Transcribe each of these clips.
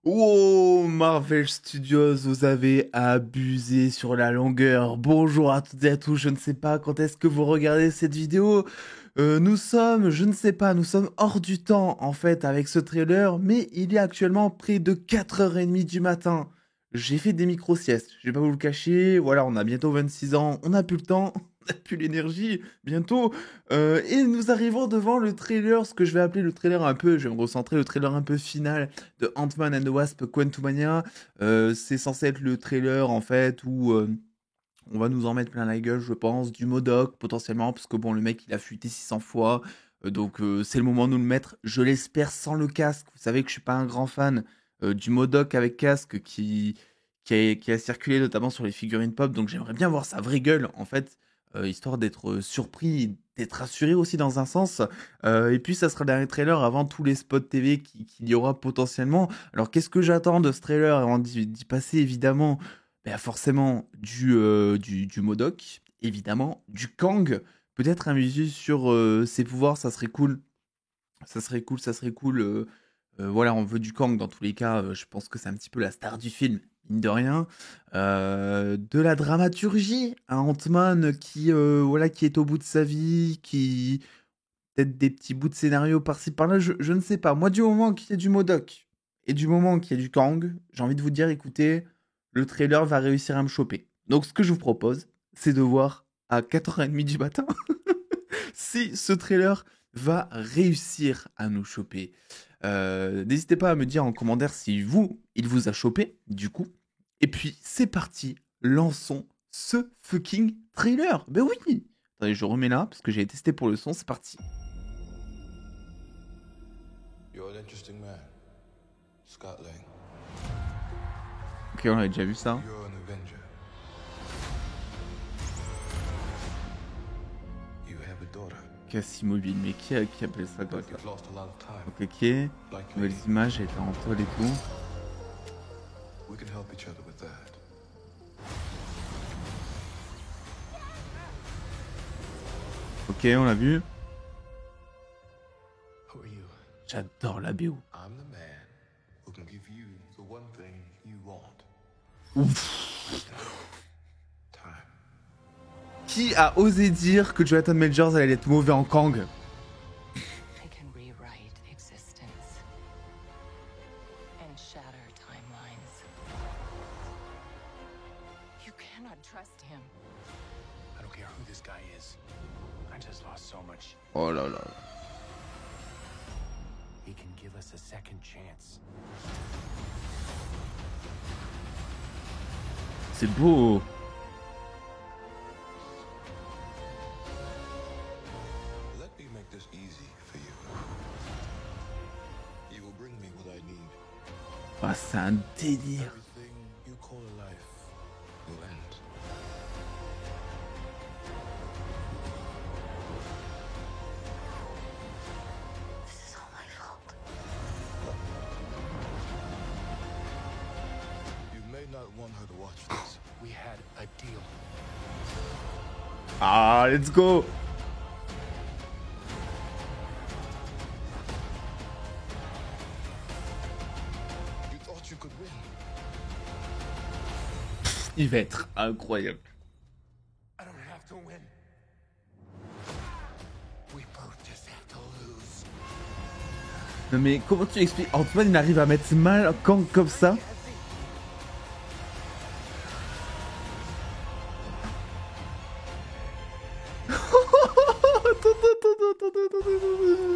Oh, Marvel Studios, vous avez abusé sur la longueur. Bonjour à toutes et à tous, je ne sais pas quand est-ce que vous regardez cette vidéo. Nous sommes, je ne sais pas, nous sommes hors du temps en fait avec ce trailer, mais il est actuellement près de 4h30 du matin. J'ai fait des micro-siestes, je vais pas vous le cacher, voilà, on a bientôt 26 ans, on n'a plus le temps, on n'a plus l'énergie, bientôt. Et nous arrivons devant le trailer, ce que je vais appeler le trailer un peu, je vais me recentrer, le trailer un peu final de Ant-Man and the Wasp Quantumania. C'est censé être le trailer en fait où on va nous en mettre plein la gueule, je pense, du Modoc potentiellement, parce que bon, le mec il a fuité 600 fois, donc c'est le moment de nous le mettre, je l'espère, sans le casque. Vous savez que je suis pas un grand fan du Modoc avec casque qui a circulé notamment sur les figurines pop, donc j'aimerais bien voir sa vraie gueule en fait, histoire d'être surpris, d'être rassuré aussi dans un sens. Et puis ça sera le dernier trailer avant tous les spots TV qu'il y aura potentiellement. Alors qu'est-ce que j'attends de ce trailer avant d'y passer évidemment? Bah, forcément du Modoc, évidemment, du Kang, peut-être un visu sur ses pouvoirs, ça serait cool. Ça serait cool, ça serait cool. Voilà, on veut du Kang dans tous les cas. Je pense que c'est un petit peu la star du film, mine de rien. De la dramaturgie, un Ant-Man voilà, qui est au bout de sa vie, qui peut-être des petits bouts de scénario par-ci par-là, je ne sais pas. Moi, du moment qu'il y a du Modoc et du moment qu'il y a du Kang, j'ai envie de vous dire, écoutez, le trailer va réussir à me choper. Donc, ce que je vous propose, c'est de voir à 4h30 du matin si ce trailer va réussir à nous choper. N'hésitez pas à me dire en commentaire si vous, il vous a chopé, du coup. Et puis, c'est parti, lançons ce fucking trailer. Ben oui. Attendez, je remets là, parce que j'ai testé pour le son, c'est parti. You're an interesting man, Scott Lang. Ok, on avait déjà vu ça. You're an Avenger. You have a daughter. Casse immobile, mais qui appelle ça quoi? You've lost a lot of time. Ok, ok. Like me. Nouvelles images, elle était en tôle et tout. We can help each other with that. Ok, on l'a vu. Who are you? J'adore la BO. I'm the man who can give you the one thing you want. Ouf. Time. Qui a osé dire que Jonathan Majors allait être mauvais en Kang? They can rewrite existence and shatter timelines. You cannot trust him. I don't care who this guy is. I just lost so much. Oh là là. He can give us a second chance. C'est beau. Let me make this easy for you. You will bring me what I need. Ah, c'est un délire. Everything you call a life will end. This is all my fault. You may not want her to watch this. We had a deal. Ah, let's go. You thought you could win. Il va être incroyable. I don't have to win. We both just have to lose. Non mais comment tu expliques? Antoine il arrive à mettre mal Kang comme ça.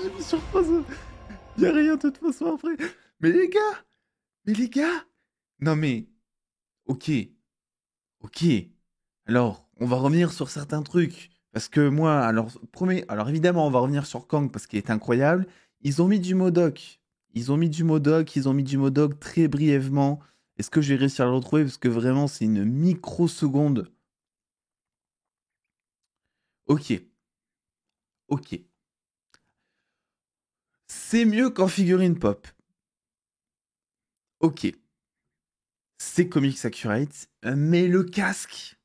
Je me surprise. Y'a rien de toute façon après. Mais les gars, non mais, ok, ok. Alors, on va revenir sur certains trucs. Parce que moi, alors évidemment, on va revenir sur Kang parce qu'il est incroyable. Ils ont mis du Modoc. Ils ont mis du Modoc très brièvement. Est-ce que je vais réussir à le retrouver? Parce que vraiment, c'est une microseconde. Ok, ok. C'est mieux qu'en figurine pop. Ok. C'est Comics Accurate. Mais le casque.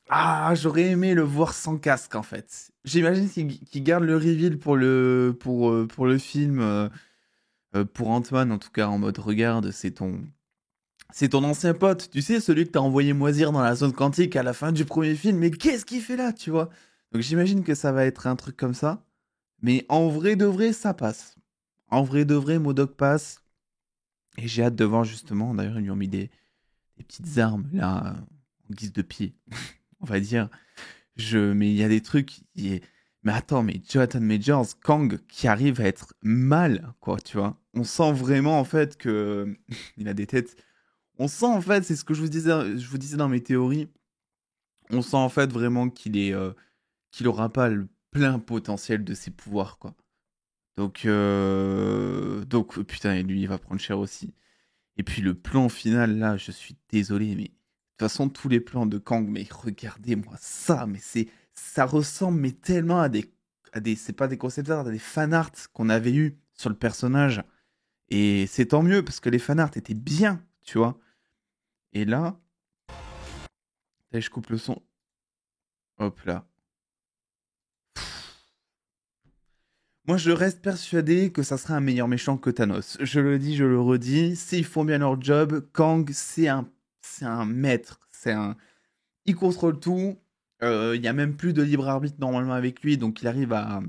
Ah, j'aurais aimé le voir sans casque, en fait. J'imagine qu'il garde le reveal pour le film, pour Ant-Man, en tout cas, en mode, regarde, c'est ton ancien pote, tu sais, celui que t'as envoyé moisir dans la zone quantique à la fin du premier film, mais qu'est-ce qu'il fait là, tu vois? Donc j'imagine que ça va être un truc comme ça, mais en vrai de vrai, ça passe. En vrai de vrai, MODOK passe, et j'ai hâte de voir justement, d'ailleurs, ils lui ont mis des petites armes, là, en guise de pied, on va dire. Mais il y a des trucs, mais attends, mais Jonathan Majors, Kang, qui arrive à être mal, quoi, tu vois? On sent vraiment, en fait, que il a des têtes. On sent en fait, c'est ce que je vous disais dans mes théories, on sent en fait vraiment qu'il aura pas le plein potentiel de ses pouvoirs, quoi. Donc putain, et lui il va prendre cher aussi. Et puis le plan final là, je suis désolé, mais de toute façon tous les plans de Kang, mais regardez-moi ça, mais ça ressemble mais tellement à des c'est pas des concept art, à des fan art qu'on avait eu sur le personnage. Et c'est tant mieux parce que les fan art étaient bien, tu vois. Et là, allez, je coupe le son. Hop là. Moi, je reste persuadé que ça sera un meilleur méchant que Thanos. Je le dis, je le redis. S'ils font bien leur job, Kang, c'est un maître. Il contrôle tout. Il y a même plus de libre arbitre normalement avec lui, donc il arrive à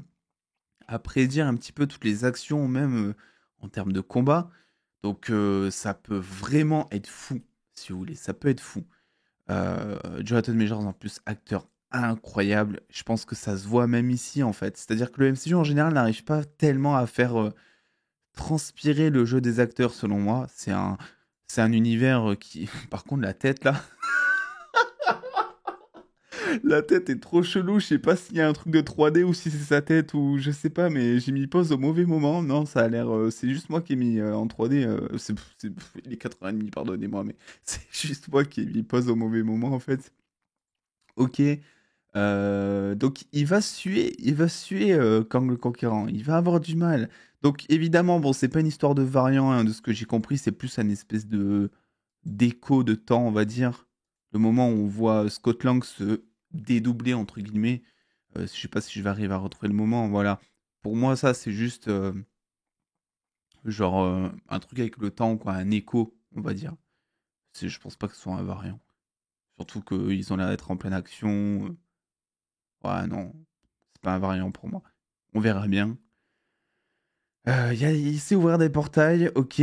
prédire un petit peu toutes les actions, même en termes de combat. Donc ça peut vraiment être fou, si vous voulez. Ça peut être fou. Jonathan Majors en plus acteur incroyable. Je pense que ça se voit même ici en fait. C'est-à-dire que le MCU en général n'arrive pas tellement à faire transpirer le jeu des acteurs selon moi. C'est un univers qui... Par contre la tête là, la tête est trop chelou. Je sais pas s'il y a un truc de 3D ou si c'est sa tête ou je sais pas, mais j'ai mis pause au mauvais moment. Non, ça a l'air... c'est juste moi qui ai mis en 3D. Il est 4h30, pardonnez-moi, mais c'est juste moi qui ai mis pause au mauvais moment en fait. Ok. Donc il va suer Kang le Conquérant. Il va avoir du mal. Donc évidemment, bon, c'est pas une histoire de variant, hein, de ce que j'ai compris, c'est plus une espèce de d'écho de temps, on va dire. Le moment où on voit Scott Lang se dédoubler, entre guillemets. Je sais pas si je vais arriver à retrouver le moment, voilà. Pour moi, ça, c'est juste genre un truc avec le temps, quoi, un écho, on va dire. Je pense pas que ce soit un variant. Surtout qu'ils ont l'air d'être en pleine action. Ouais, non, c'est pas un variant pour moi. On verra bien. Il sait ouvrir des portails, ok.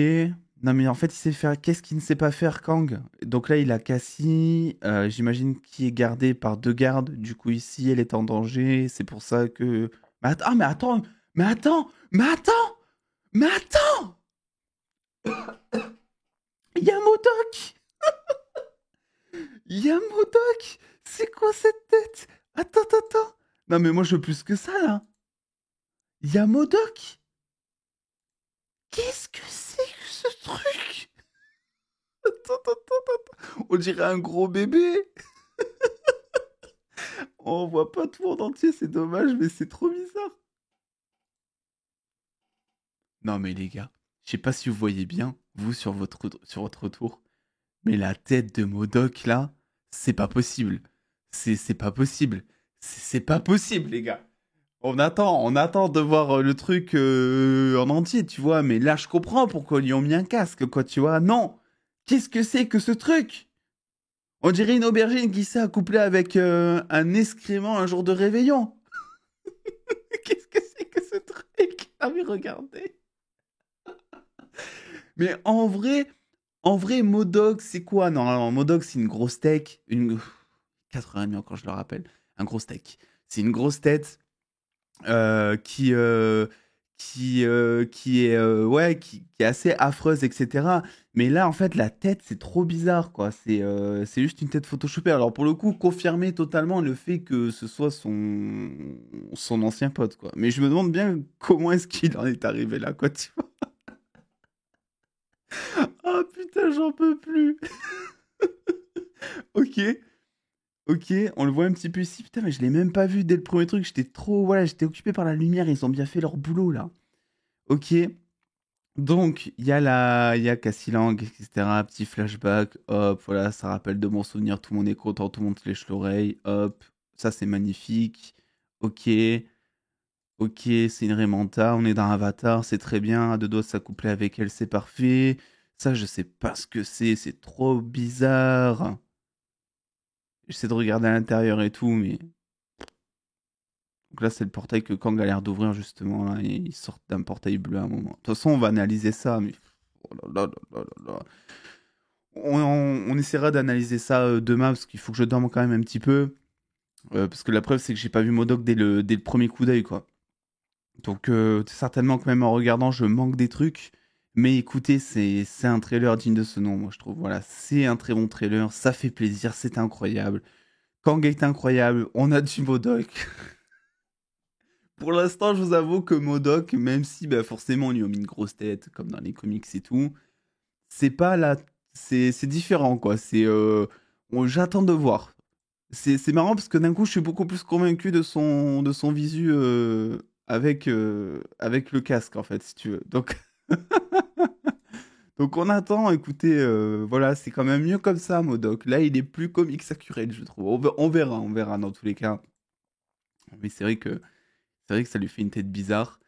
Non, mais en fait, il sait faire. Qu'est-ce qu'il ne sait pas faire, Kang? Donc là, il a Cassie. J'imagine qu'il est gardé par deux gardes. Du coup, ici, elle est en danger. C'est pour ça que. Mais attends, mais attends, mais attends, mais attends! Il y a Modok! Il y a Modok! C'est quoi cette tête? Attends. Non, mais moi, je veux plus que ça, là. Il y a Modok! Qu'est-ce que c'est que ce truc? Attends. On dirait un gros bébé. On voit pas tout en entier, c'est dommage, mais c'est trop bizarre. Non mais les gars, je sais pas si vous voyez bien, vous sur votre retour, mais la tête de Modok là, c'est pas possible. C'est pas possible. C'est pas possible les gars. On attend de voir le truc en entier, tu vois, mais là je comprends pourquoi ils lui ont mis un casque, quoi, tu vois. Non! Qu'est-ce que c'est que ce truc? On dirait une aubergine qui s'est accouplée avec un excrément un jour de réveillon. Qu'est-ce que c'est que ce truc? Ah mais regardez. Mais en vrai, Modok, c'est quoi? Non, Modok, c'est une grosse tech. 4h30 encore, je le rappelle. Un gros steak. C'est une grosse tête euh, qui, euh, qui est ouais qui est assez affreuse, etc. Mais là, en fait, la tête, c'est trop bizarre, quoi. C'est juste une tête photoshopée. Alors pour le coup, confirmer totalement le fait que ce soit son ancien pote, quoi. Mais je me demande bien comment est-ce qu'il en est arrivé là, quoi. Tu vois. Ah putain, j'en peux plus. Ok. Ok, on le voit un petit peu ici. Putain, mais je l'ai même pas vu dès le premier truc. J'étais trop. Voilà, j'étais occupé par la lumière. Ils ont bien fait leur boulot là. Ok. Donc, il y a Cassie Lang, etc. Petit flashback, hop, voilà, ça rappelle de bons souvenirs, tout le monde est content, tout le monde se lèche l'oreille, hop, ça c'est magnifique. Ok, ok, c'est une Remanta, on est dans Avatar, c'est très bien, à deux doigts de s'accoupler avec elle, c'est parfait. Ça, je sais pas ce que c'est trop bizarre. J'essaie de regarder à l'intérieur et tout, mais. Donc là, c'est le portail que Kang a l'air d'ouvrir, justement, là, et ils sortent d'un portail bleu à un moment. De toute façon, on va analyser ça, mais. Oh là là là là là là. On essaiera d'analyser ça demain, parce qu'il faut que je dorme quand même un petit peu. Parce que la preuve, c'est que j'ai pas vu MODOK dès le premier coup d'œil, quoi. Donc, certainement que même en regardant, je manque des trucs. Mais écoutez, c'est un trailer digne de ce nom, moi, je trouve. Voilà, c'est un très bon trailer, ça fait plaisir, c'est incroyable. Kang est incroyable, on a du MODOK. Pour l'instant, je vous avoue que MODOK, même si bah, forcément on lui a mis une grosse tête, comme dans les comics et tout, c'est pas là. C'est différent, quoi. J'attends de voir. C'est marrant parce que d'un coup, je suis beaucoup plus convaincu de son visu avec le casque, en fait, si tu veux. Donc on attend, écoutez, voilà, c'est quand même mieux comme ça, MODOK. Là, il est plus comics accurate, je trouve. On verra dans tous les cas. Mais c'est vrai que ça lui fait une tête bizarre.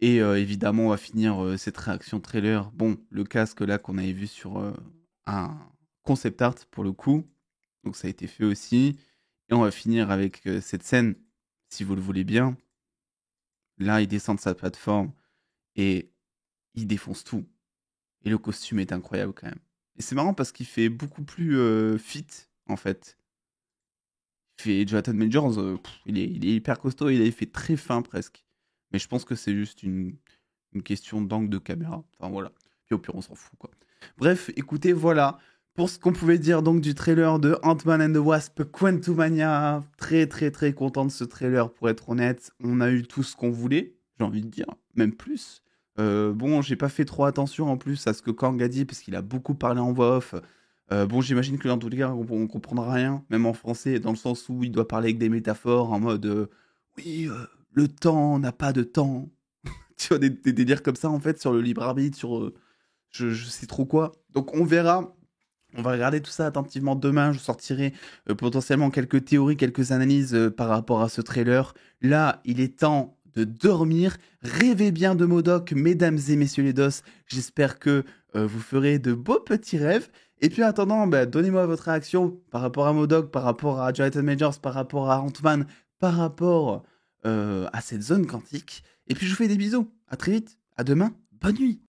Et évidemment, on va finir cette réaction trailer. Bon, le casque là qu'on avait vu sur un concept art pour le coup. Donc ça a été fait aussi. Et on va finir avec cette scène, si vous le voulez bien. Là, il descend de sa plateforme et il défonce tout. Et le costume est incroyable quand même. Et c'est marrant parce qu'il fait beaucoup plus fit en fait. Il fait Jonathan Majors, il est hyper costaud, il est fait très fin presque. Mais je pense que c'est juste une question d'angle de caméra. Enfin voilà. Puis au pire, on s'en fout quoi. Bref, écoutez, voilà. Pour ce qu'on pouvait dire donc du trailer de Ant-Man and the Wasp Quantumania. Très très très content de ce trailer pour être honnête. On a eu tout ce qu'on voulait, j'ai envie de dire, même plus. Bon, j'ai pas fait trop attention en plus à ce que Kang a dit parce qu'il a beaucoup parlé en voix off. Bon, j'imagine que dans tous les cas, on comprendra rien, même en français, dans le sens où il doit parler avec des métaphores en mode oui, le temps n'a pas de temps. Tu vois, des délires comme ça en fait sur le libre arbitre, sur je sais trop quoi. Donc on verra. On va regarder tout ça attentivement demain. Je sortirai potentiellement quelques théories, quelques analyses par rapport à ce trailer. Là, il est temps de dormir. Rêvez bien de MODOK, mesdames et messieurs les DOS. J'espère que vous ferez de beaux petits rêves. Et puis en attendant, bah, donnez-moi votre réaction par rapport à MODOK, par rapport à Jonathan Majors, par rapport à Ant-Man, par rapport à cette zone quantique. Et puis je vous fais des bisous. À très vite. À demain. Bonne nuit.